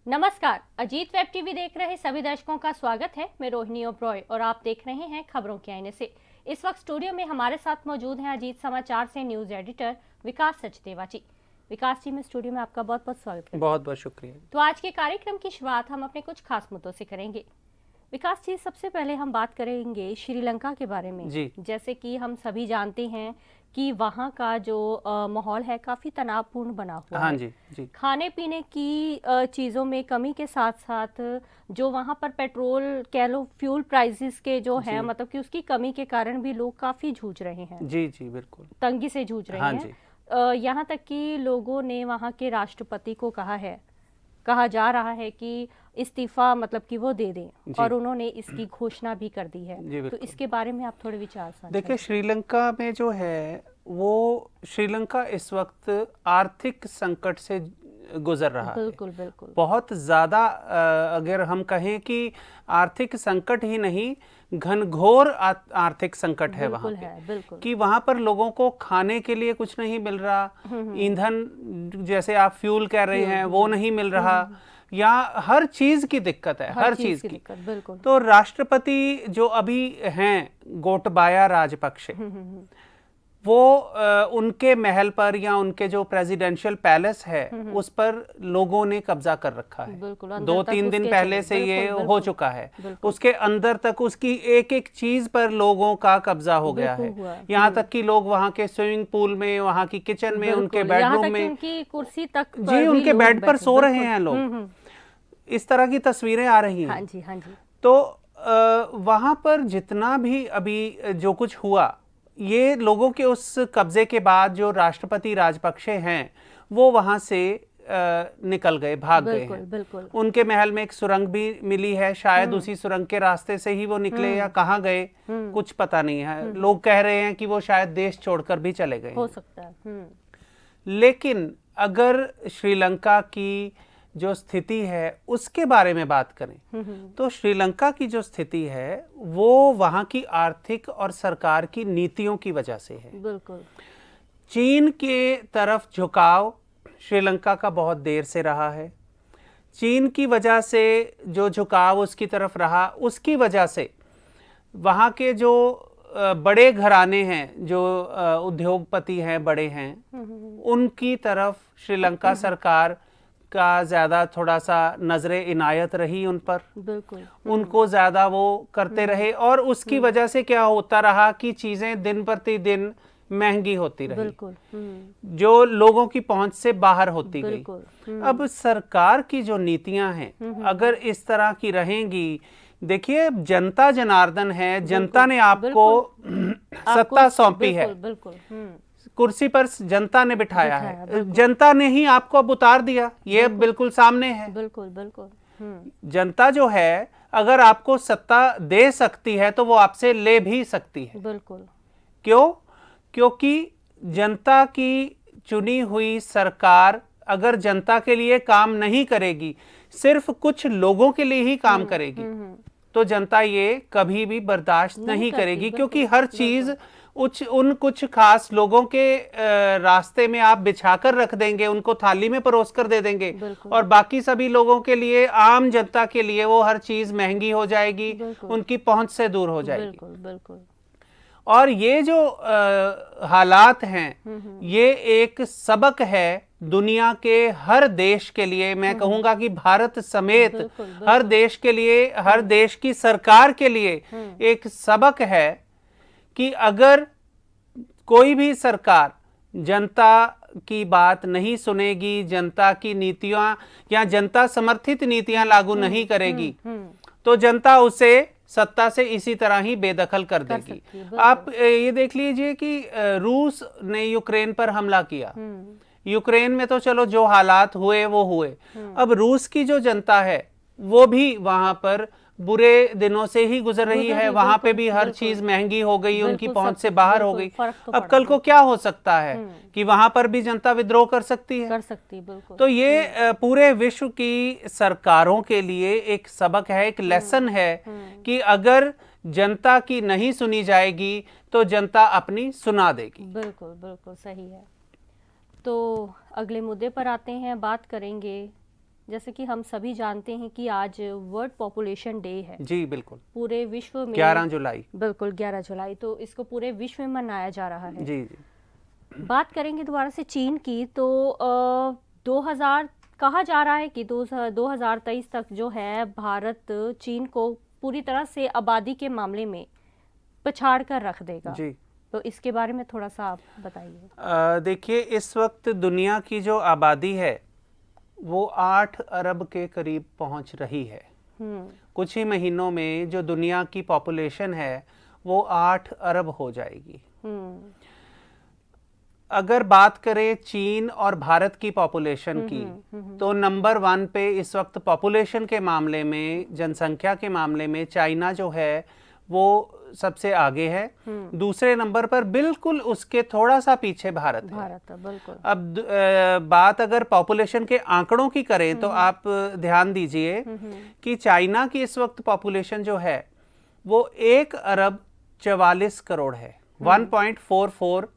नमस्कार, Ajit web TV देख रहे सभी दर्शकों का स्वागत है। मैं रोहिणी ओब्रॉय और आप देख रहे हैं खबरों के आईने से। इस वक्त स्टूडियो में हमारे साथ मौजूद हैं अजीत समाचार से न्यूज एडिटर विकास सचदेवा जी। विकास जी, मैं स्टूडियो में आपका बहुत बहुत स्वागत करती हूं। बहुत बहुत शुक्रिया। तो आज के कार्यक्रम की शुरुआत हम अपने कुछ खास मुद्दों से करेंगे। विकास जी, सबसे पहले हम बात करेंगे श्रीलंका के बारे में जी। जैसे कि हम सभी जानते हैं कि वहाँ का जो माहौल है काफ़ी तनावपूर्ण बना हुआ हाँ है। जी जी। खाने पीने की चीज़ों में कमी के साथ साथ जो वहाँ पर पेट्रोल कह लो फ्यूल प्राइसेस के जो है जी। मतलब कि उसकी कमी के कारण भी लोग काफ़ी जूझ रहे हैं, जी जी बिल्कुल तंगी से जूझ रहे हाँ हैं। जी। यहाँ तक कि लोगों ने वहाँ के राष्ट्रपति को कहा जा रहा है कि इस्तीफा मतलब कि वो दे दें जी और उन्होंने इसकी घोषणा भी कर दी है। जी तो बिल्कुल। इसके बारे में आप थोड़े विचार साझा देखिए, करें। श्रीलंका में जो है वो श्रीलंका इस वक्त आर्थिक संकट से गुजर रहा है। बिल्कुल बिल्कुल बहुत ज़्यादा अगर हम कहें कि आर्थिक संकट ही नहीं, घनघोर आर्थिक संकट है वहाँ बिल्कुल पे। है, बिल्कुल। कि वहाँ पर लोगों को खाने के लिए कुछ नहीं मिल रहा, ईंधन जैसे आप फ्यूल कह रहे हैं वो नहीं मिल रहा, या हर चीज़ की दिक्कत है, हर चीज़ की। दिक्कत, बिल्कुल। तो राष्ट्रपति जो अभी हैं गोटबाया राजपक्षे, वो उनके महल पर या उनके जो प्रेसिडेंशियल पैलेस है उस पर लोगों ने कब्जा कर रखा है। बिल्कुल, अंदर दो तक तीन दिन उसके पहले चले, से ये बिल्कुल, हो बिल्कुल, चुका है। बिल्कुल। उसके अंदर तक उसकी एक एक चीज पर लोगों का कब्जा हो गया बिल्कुल है। हुआ। यहाँ तक कि लोग वहाँ के स्विमिंग पूल में, वहाँ की किचन में, उनके बिल्कुल, यहाँ बेडरूम तक कि में, उनकी कुर्सी तक जी पर भी उनके लोग बेड पर बैठे, सो रहे बिल्कुल। हैं लोग। इस तरह की तस्वीरें आ रही हाँ हैं। जी, हाँ जी। तो वहाँ पर जितना भी अभी जो कुछ हुआ, ये लोगों के उस कब्जे के बाद जो राष्ट्रपति राजपक्षे हैं वो वहाँ से निकल गए, भाग गए हैं। बिल्कुल। उनके महल में एक सुरंग भी मिली है, शायद उसी सुरंग के रास्ते से ही वो निकले या कहाँ गए कुछ पता नहीं है। लोग कह रहे हैं कि वो शायद देश छोड़कर भी चले गए हो हैं। सकता है। लेकिन अगर श्रीलंका की जो स्थिति है उसके बारे में बात करें तो श्रीलंका की जो स्थिति है वो वहाँ की आर्थिक और सरकार की नीतियों की वजह से है। बिल्कुल। चीन के तरफ झुकाव श्रीलंका का बहुत देर से रहा है। चीन की वजह से जो झुकाव उसकी तरफ रहा, उसकी वजह से वहाँ के जो बड़े घराने हैं, जो उद्योगपति हैं, बड़े हैं, उनकी तरफ श्रीलंका सरकार का ज़्यादा थोड़ा सा नजरे इनायत रही उन पर। बिल्कुल। उनको ज़्यादा वो करते रहे और उसकी वजह से क्या होता रहा कि चीज़ें दिन प्रतिदिन महंगी होती रही। बिल्कुल। जो लोगों की पहुंच से बाहर होती गई। बिल्कुल। अब सरकार की जो नीतियां हैं अगर इस तरह की रहेंगी, देखिए जनता जनार्दन है, जनता ने आपको सत्ता सौंपी है, बिल्कुल। कुर्सी पर जनता ने बिठाया है, जनता ने ही आपको अब उतार दिया, ये बिल्कुल सामने है। बिल्कुल बिल्कुल। जनता जो है अगर आपको सत्ता दे सकती है तो वो आपसे ले भी सकती है। बिल्कुल। क्यों? क्योंकि जनता की चुनी हुई सरकार अगर जनता के लिए काम नहीं करेगी, सिर्फ कुछ लोगों के लिए ही काम करेगी, तो जनता ये कभी भी बर्दाश्त नहीं करेगी। क्योंकि हर चीज उन कुछ खास लोगों के रास्ते में आप बिछाकर रख देंगे, उनको थाली में परोस कर दे देंगे, और बाकी सभी लोगों के लिए, आम जनता के लिए वो हर चीज महंगी हो जाएगी, उनकी पहुंच से दूर हो जाएगी। बिल्कुल बिल्कुल। और ये जो हालात हैं ये एक सबक है दुनिया के हर देश के लिए। मैं कहूंगा कि भारत समेत हर देश के लिए, हर देश की सरकार के लिए एक सबक है कि अगर कोई भी सरकार जनता की बात नहीं सुनेगी, जनता की नीतियां या जनता समर्थित नीतियां लागू नहीं करेगी, तो जनता उसे सत्ता से इसी तरह ही बेदखल कर देगी। आप ये देख लीजिए कि रूस ने यूक्रेन पर हमला किया। यूक्रेन में तो चलो जो हालात हुए वो हुए, अब रूस की जो जनता है वो भी वहां पर बुरे दिनों से ही गुजर रही है। वहां पे भी हर चीज महंगी हो गई, उनकी पहुंच से बाहर हो गई। अब कल को क्या हो सकता है कि वहां पर भी जनता विद्रोह कर सकती है। बिल्कुल। तो ये पूरे विश्व की सरकारों के लिए एक सबक है, एक लेसन है कि अगर जनता की नहीं सुनी जाएगी तो जनता अपनी सुना देगी। बिल्कुल बिल्कुल सही है। तो अगले मुद्दे पर आते हैं, बात करेंगे जैसे कि हम सभी जानते हैं कि आज वर्ल्ड पॉपुलेशन डे है। जी बिल्कुल, पूरे विश्व में 11 जुलाई। बिल्कुल 11 जुलाई, तो इसको पूरे विश्व में मनाया जा रहा है। जी जी। बात करेंगे दोबारा से चीन की, तो 2000 कहा जा रहा है कि 2023 तक जो है भारत चीन को पूरी तरह से आबादी के मामले में पछाड़ कर रख देगा। जी, तो इसके बारे में थोड़ा सा आप बताइए। देखिए, इस वक्त दुनिया की जो आबादी है वो 8 अरब के करीब पहुंच रही है। कुछ ही महीनों में जो दुनिया की पॉपुलेशन है वो 8 अरब हो जाएगी। अगर बात करें चीन और भारत की पॉपुलेशन की, तो नंबर 1 पे इस वक्त पॉपुलेशन के मामले में, जनसंख्या के मामले में चाइना जो है वो सबसे आगे है। दूसरे नंबर पर बिल्कुल उसके थोड़ा सा पीछे भारत है। बिल्कुल। अब बात अगर पॉपुलेशन के आंकड़ों की करें तो आप ध्यान दीजिए कि चाइना की इस वक्त पॉपुलेशन जो है वो 1 अरब 44 करोड़ है। 1.44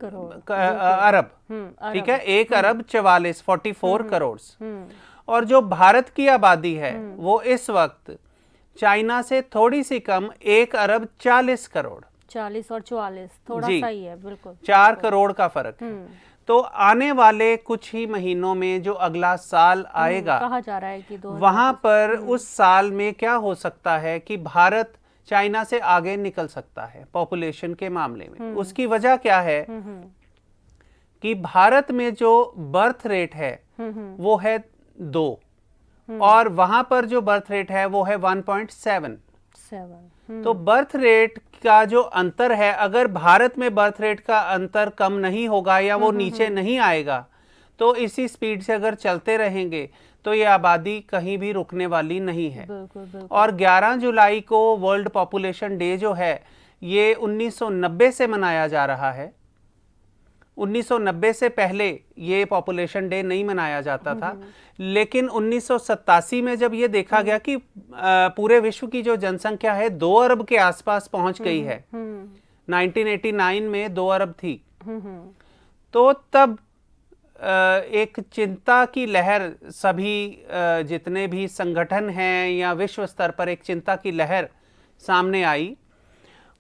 अरब, ठीक है, 1 अरब 44 करोड़। और जो भारत की आबादी है वो इस वक्त चाइना से थोड़ी सी कम 1 अरब 40 करोड़। 40 और 44 थोड़ा सा ही है, बिल्कुल 4 करोड़ का फर्क है। तो आने वाले कुछ ही महीनों में जो अगला साल आएगा, कहा जा रहा है कि वहां पर उस साल में क्या हो सकता है कि भारत चाइना से आगे निकल सकता है पॉपुलेशन के मामले में। उसकी वजह क्या है कि भारत में जो बर्थ रेट है वो है 2 और वहां पर जो बर्थ रेट है वो है 1.7। तो बर्थ रेट का जो अंतर है, अगर भारत में बर्थ रेट का अंतर कम नहीं होगा या वो नीचे नहीं आएगा, तो इसी स्पीड से अगर चलते रहेंगे तो ये आबादी कहीं भी रुकने वाली नहीं है। बिल्कुल। और 11 जुलाई को वर्ल्ड पॉपुलेशन डे जो है ये 1990 से मनाया जा रहा है। 1990 से पहले ये पॉपुलेशन डे नहीं मनाया जाता था, लेकिन 1987 में जब ये देखा गया कि पूरे विश्व की जो जनसंख्या है 2 अरब के आसपास पहुंच गई है, 1989 में 2 अरब थी, तो तब एक चिंता की लहर, सभी जितने भी संगठन हैं या विश्व स्तर पर एक चिंता की लहर सामने आई।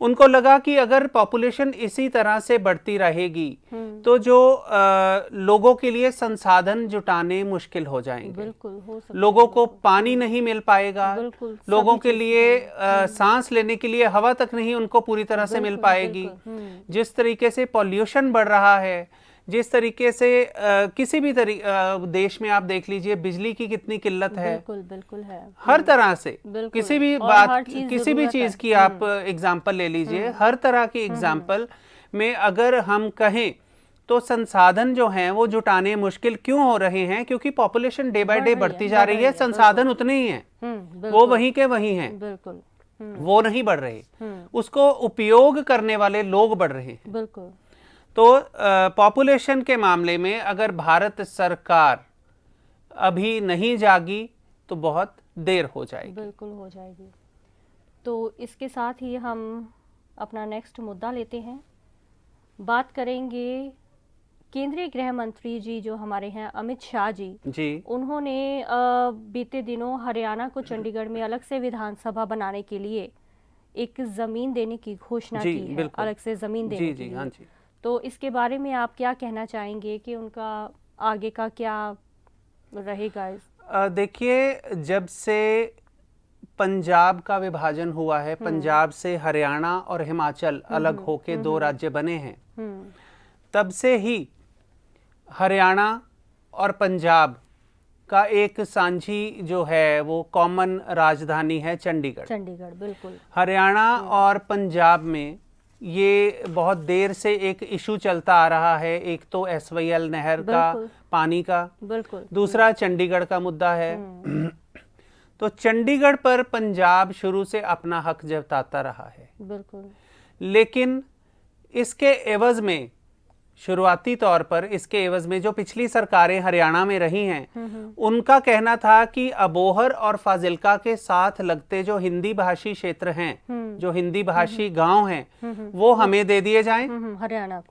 उनको लगा कि अगर पॉपुलेशन इसी तरह से बढ़ती रहेगी तो जो लोगों के लिए संसाधन जुटाने मुश्किल हो जाएंगे। बिल्कुल हो सकता, लोगों को पानी नहीं मिल पाएगा, लोगों के लिए सांस लेने के लिए हवा तक नहीं उनको पूरी तरह से मिल पाएगी। जिस तरीके से पॉल्यूशन बढ़ रहा है, जिस तरीके से किसी भी देश में आप देख लीजिए बिजली की कितनी किल्लत है। बिल्कुल है, हर तरह से किसी भी बात, किसी भी चीज की आप एग्जाम्पल ले लीजिए, हर तरह की एग्जाम्पल में अगर हम कहें तो संसाधन जो हैं वो जुटाने मुश्किल क्यों हो रहे हैं? क्योंकि पॉपुलेशन डे बाय डे बढ़ती जा रही है, संसाधन उतने ही हैं, वो वहीं के वहीं हैं, बिल्कुल वो नहीं बढ़ रहे, उसको उपयोग करने वाले लोग बढ़ रहे हैं। बिल्कुल। तो पॉपुलेशन के मामले में अगर भारत सरकार अभी नहीं जागी तो बहुत देर हो जाएगी। बिल्कुल हो जाएगी। तो इसके साथ ही हम अपना नेक्स्ट मुद्दा लेते हैं। बात करेंगे केंद्रीय गृह मंत्री जी जो हमारे हैं अमित शाह जी, उन्होंने बीते दिनों हरियाणा को चंडीगढ़ में अलग से विधानसभा बनाने के लिए एक जमीन देने की घोषणा की है, अलग से जमीन देने के लिए। हाँ जी। तो इसके बारे में आप क्या कहना चाहेंगे कि उनका आगे का क्या रहेगा? देखिए, जब से पंजाब का विभाजन हुआ है, पंजाब से हरियाणा और हिमाचल अलग होके 2 राज्य बने हैं, तब से ही हरियाणा और पंजाब का एक सांझी जो है वो कॉमन राजधानी है चंडीगढ़। बिल्कुल। हरियाणा और पंजाब में ये बहुत देर से एक इशू चलता आ रहा है, एक तो SYL नहर का पानी का, बिल्कुल, दूसरा चंडीगढ़ का मुद्दा है। तो चंडीगढ़ पर पंजाब शुरू से अपना हक जताता रहा है, बिल्कुल, लेकिन इसके एवज में, शुरुआती तौर पर इसके एवज में जो पिछली सरकारें हरियाणा में रही हैं, उनका कहना था कि अबोहर और फाजिल्का के साथ लगते जो हिंदी भाषी क्षेत्र हैं, जो हिंदी भाषी गांव हैं, वो हमें दे दिए जाएं,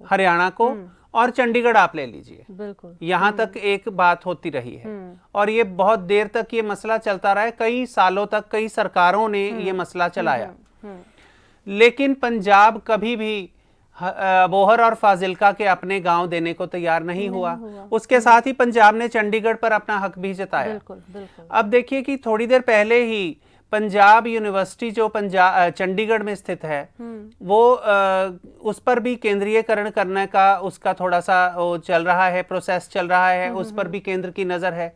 हरियाणा को, और चंडीगढ़ आप ले लीजिए, बिल्कुल यहाँ तक एक बात होती रही है और ये बहुत देर तक ये मसला चलता रहा है, कई सालों तक कई सरकारों ने ये मसला चलाया। लेकिन पंजाब कभी भी अबोहर और फाजिलका के अपने गांव देने को तैयार नहीं हुआ। उसके साथ ही पंजाब ने चंडीगढ़ पर अपना हक भी जताया। बिल्कुल, बिल्कुल। अब देखिए कि थोड़ी देर पहले ही पंजाब यूनिवर्सिटी जो चंडीगढ़ में स्थित है वो उस पर भी केंद्रीयकरण करने का उसका थोड़ा सा वो चल रहा है, प्रोसेस चल रहा है, उस पर भी केंद्र की नजर है।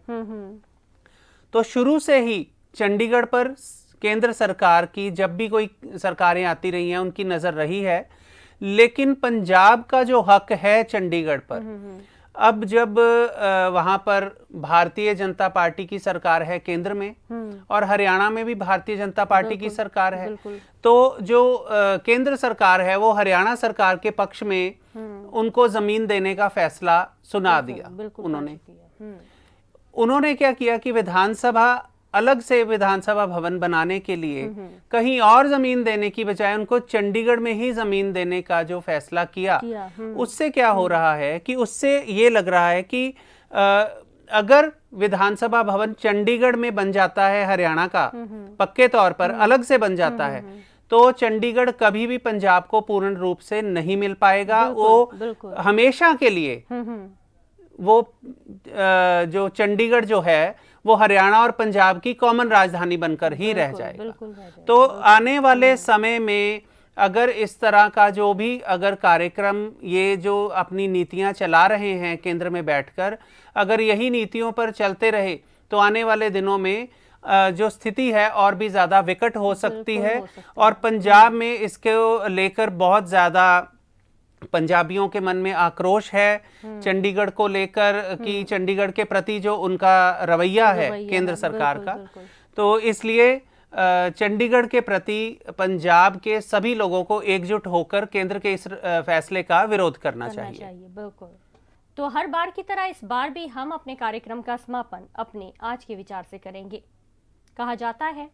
तो शुरू से ही चंडीगढ़ पर केंद्र सरकार की, जब भी कोई सरकारें आती रही हैं, उनकी नजर रही है। लेकिन पंजाब का जो हक है चंडीगढ़ पर, अब जब वहां पर भारतीय जनता पार्टी की सरकार है केंद्र में और हरियाणा में भी भारतीय जनता पार्टी की सरकार है, तो जो केंद्र सरकार है वो हरियाणा सरकार के पक्ष में उनको जमीन देने का फैसला सुना दिया। उन्होंने क्या किया कि विधानसभा, अलग से विधानसभा भवन बनाने के लिए कहीं और जमीन देने की बजाय उनको चंडीगढ़ में ही जमीन देने का जो फैसला किया, उससे क्या हो रहा है कि उससे ये लग रहा है कि अगर विधानसभा भवन चंडीगढ़ में बन जाता है, हरियाणा का पक्के तौर पर अलग से बन जाता है, तो चंडीगढ़ कभी भी पंजाब को पूर्ण रूप से नहीं मिल पाएगा। वो हमेशा के लिए वो जो चंडीगढ़ जो है वो हरियाणा और पंजाब की कॉमन राजधानी बनकर ही रह जाएगा। तो आने वाले समय में अगर इस तरह का जो भी अगर कार्यक्रम, ये जो अपनी नीतियां चला रहे हैं केंद्र में बैठकर, अगर यही नीतियों पर चलते रहे तो आने वाले दिनों में जो स्थिति है और भी ज्यादा विकट हो सकती है। और पंजाब में इसको लेकर बहुत ज्यादा पंजाबियों के मन में आक्रोश है चंडीगढ़ को लेकर कि चंडीगढ़ के प्रति जो उनका रवैया है केंद्र सरकार का। तो इसलिए चंडीगढ़ के प्रति पंजाब के सभी लोगों को एकजुट होकर केंद्र के इस फैसले का विरोध करना चाहिए। बिल्कुल। तो हर बार की तरह इस बार भी हम अपने कार्यक्रम का समापन अपने आज के विचार से करेंगे। कहा जाता है,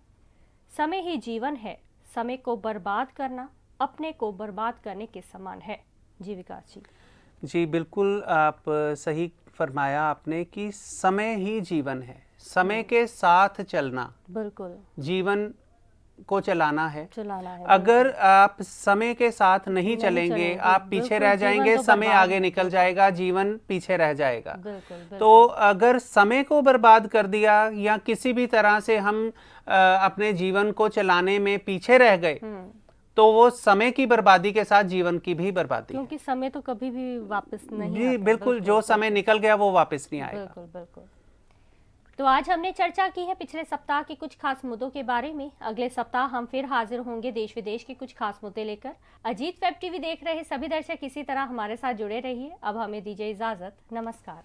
समय ही जीवन है, समय को बर्बाद करना अपने को बर्बाद करने के समान है। जी विकास जी। जी बिल्कुल, आप सही फरमाया आपने कि समय ही जीवन है, समय के साथ चलना, बिल्कुल जीवन को चलाना है। अगर आप समय के साथ नहीं चलेंगे, आप पीछे रह जाएंगे, समय आगे निकल जाएगा, जीवन पीछे रह जाएगा। तो अगर समय को बर्बाद कर दिया या किसी भी तरह से हम अपने जीवन को चलाने में पीछे रह गए, तो वो समय की बर्बादी के साथ जीवन की भी बर्बादी, क्योंकि समय तो कभी भी वापस नहीं जी आता। बिल्कुल, जो समय निकल गया वो वापस नहीं आएगा। बिल्कुल बिल्कुल। तो आज हमने चर्चा की है पिछले सप्ताह के कुछ खास मुद्दों के बारे में। अगले सप्ताह हम फिर हाजिर होंगे देश विदेश के कुछ खास मुद्दे लेकर। अजीत वेब टीवी देख रहे सभी दर्शक इसी तरह हमारे साथ जुड़े रहिए। अब हमें दीजिए इजाजत, नमस्कार।